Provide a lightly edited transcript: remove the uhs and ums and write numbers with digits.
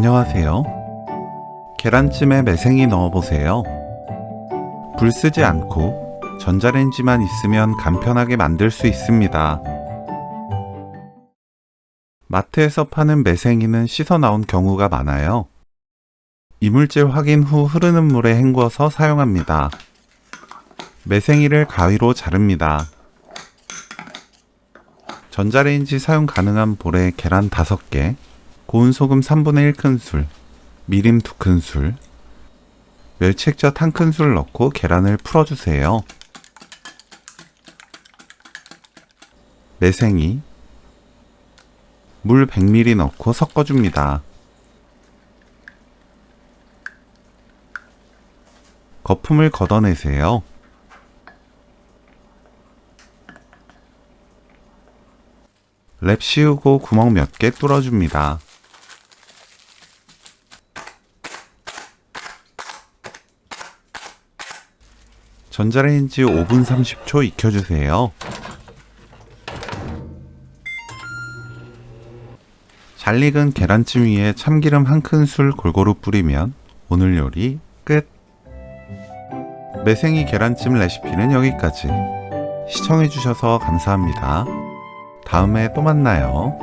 안녕하세요. 계란찜에 매생이 넣어보세요. 불 쓰지 않고 전자레인지만 있으면 간편하게 만들 수 있습니다. 마트에서 파는 매생이는 씻어 나온 경우가 많아요. 이물질 확인 후 흐르는 물에 헹궈서 사용합니다. 매생이를 가위로 자릅니다. 전자레인지 사용 가능한 볼에 계란 5개, 고운 소금 3분의 1큰술, 미림 2큰술, 멸치액젓 1큰술 넣고 계란을 풀어주세요. 매생이, 물 100ml 넣고 섞어줍니다. 거품을 걷어내세요. 랩 씌우고 구멍 몇 개 뚫어줍니다. 전자레인지 5분 30초 익혀주세요. 잘 익은 계란찜 위에 참기름 1큰술 골고루 뿌리면 오늘 요리 끝! 매생이 계란찜 레시피는 여기까지. 시청해주셔서 감사합니다. 다음에 또 만나요.